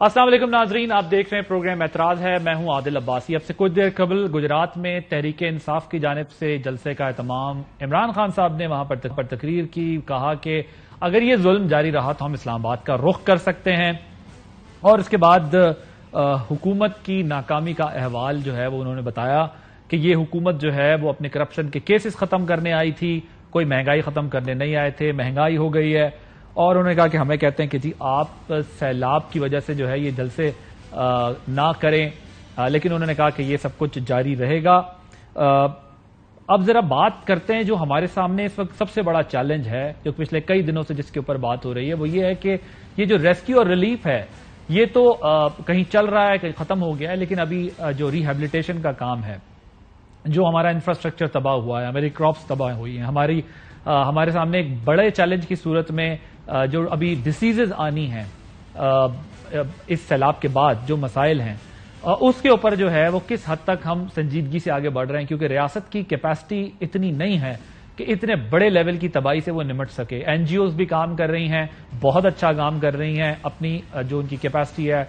السلام علیکم ناظرین، آپ دیکھ رہے ہیں پروگرام اعتراض ہے۔ میں ہوں عادل عباسی۔ اب سے کچھ دیر قبل گجرات میں تحریک انصاف کی جانب سے جلسے کا اہتمام عمران خان صاحب نے وہاں پر تقریر کی، کہا کہ اگر یہ ظلم جاری رہا تو ہم اسلام آباد کا رخ کر سکتے ہیں، اور اس کے بعد حکومت کی ناکامی کا احوال جو ہے وہ انہوں نے بتایا کہ یہ حکومت جو ہے وہ اپنے کرپشن کے کیسز ختم کرنے آئی تھی، کوئی مہنگائی ختم کرنے نہیں آئے تھے، مہنگائی ہو گئی ہے۔ اور انہوں نے کہا کہ ہمیں کہتے ہیں کہ جی آپ سیلاب کی وجہ سے جو ہے یہ جلسے نہ کریں، لیکن انہوں نے کہا کہ یہ سب کچھ جاری رہے گا۔ اب ذرا بات کرتے ہیں جو ہمارے سامنے اس وقت سب سے بڑا چیلنج ہے، جو پچھلے کئی دنوں سے جس کے اوپر بات ہو رہی ہے، وہ یہ ہے کہ یہ جو ریسکیو اور ریلیف ہے یہ تو کہیں چل رہا ہے، کہیں ختم ہو گیا ہے، لیکن ابھی جو ریہیبلیٹیشن کا کام ہے، جو ہمارا انفراسٹرکچر تباہ ہوا ہے، ہماری کراپس تباہ ہوئی ہیں، ہمارے سامنے ایک بڑے چیلنج کی صورت میں جو ابھی ڈیسیزز آنی ہیں اس سیلاب کے بعد، جو مسائل ہیں اس کے اوپر جو ہے وہ کس حد تک ہم سنجیدگی سے آگے بڑھ رہے ہیں، کیونکہ ریاست کی کیپیسٹی اتنی نہیں ہے کہ اتنے بڑے لیول کی تباہی سے وہ نمٹ سکے۔ این جی اوز بھی کام کر رہی ہیں، بہت اچھا کام کر رہی ہیں اپنی جو ان کی کیپیسٹی ہے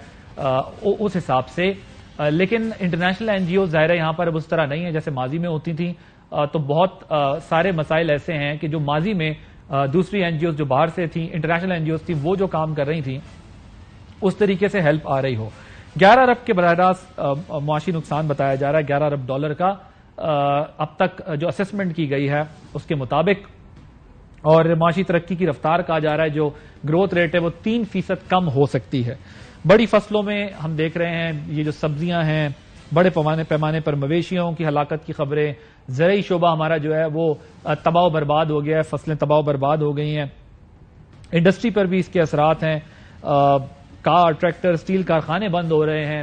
اس حساب سے، لیکن انٹرنیشنل این جی اوز ظاہر ہے یہاں پر اب اس طرح نہیں ہے جیسے ماضی میں ہوتی تھیں، تو بہت سارے مسائل ایسے ہیں کہ جو ماضی میں دوسری این جی اوز جو باہر سے تھیں، انٹرنیشنل این جی اوز تھیں، وہ جو کام کر رہی تھیں اس طریقے سے ہیلپ آ رہی ہو۔ 11 ارب کے براہ راست معاشی نقصان بتایا جا رہا ہے، 11 ارب ڈالر کا اب تک جو اسسمنٹ کی گئی ہے اس کے مطابق، اور معاشی ترقی کی رفتار کہا جا رہا ہے جو گروتھ ریٹ ہے وہ 3% کم ہو سکتی ہے۔ بڑی فصلوں میں ہم دیکھ رہے ہیں یہ جو سبزیاں ہیں، بڑے پیمانے پر مویشیوں کی ہلاکت کی خبریں، زرعی شعبہ ہمارا جو ہے وہ تباہ و برباد ہو گیا ہے، فصلیں تباہ و برباد ہو گئی ہیں، انڈسٹری پر بھی اس کے اثرات ہیں، کار، ٹریکٹر، اسٹیل کارخانے بند ہو رہے ہیں۔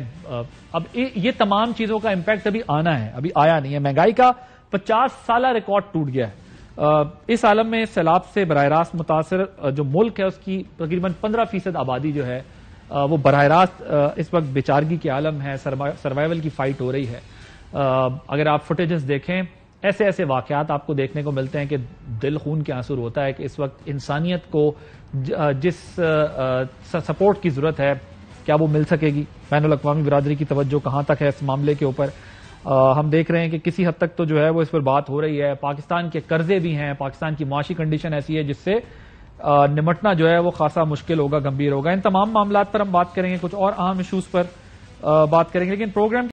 اب یہ تمام چیزوں کا امپیکٹ ابھی آنا ہے، ابھی آیا نہیں ہے۔ مہنگائی کا 50 سالہ ریکارڈ ٹوٹ گیا ہے۔ اس عالم میں سیلاب سے براہ راست متاثر جو ملک ہے اس کی تقریباً 15% آبادی جو ہے وہ براہ راست اس وقت بیچارگی کے عالم ہے، سروائیول کی فائٹ ہو رہی ہے۔ اگر آپ فوٹیجز دیکھیں، ایسے ایسے واقعات آپ کو دیکھنے کو ملتے ہیں کہ دل خون کے آنسو ہوتا ہے کہ اس وقت انسانیت کو جس سپورٹ کی ضرورت ہے کیا وہ مل سکے گی۔ بین الاقوامی برادری کی توجہ کہاں تک ہے اس معاملے کے اوپر؟ ہم دیکھ رہے ہیں کہ کسی حد تک تو جو ہے وہ اس پر بات ہو رہی ہے۔ پاکستان کے قرضے بھی ہیں، پاکستان کی معاشی کنڈیشن ایسی ہے جس سے نمٹنا جو ہے وہ خاصا مشکل ہوگا، گمبھیر ہوگا۔ ان تمام معاملات پر ہم بات کریں گے، کچھ اور اہم ایشوز پر بات کریں گے، لیکن پروگرام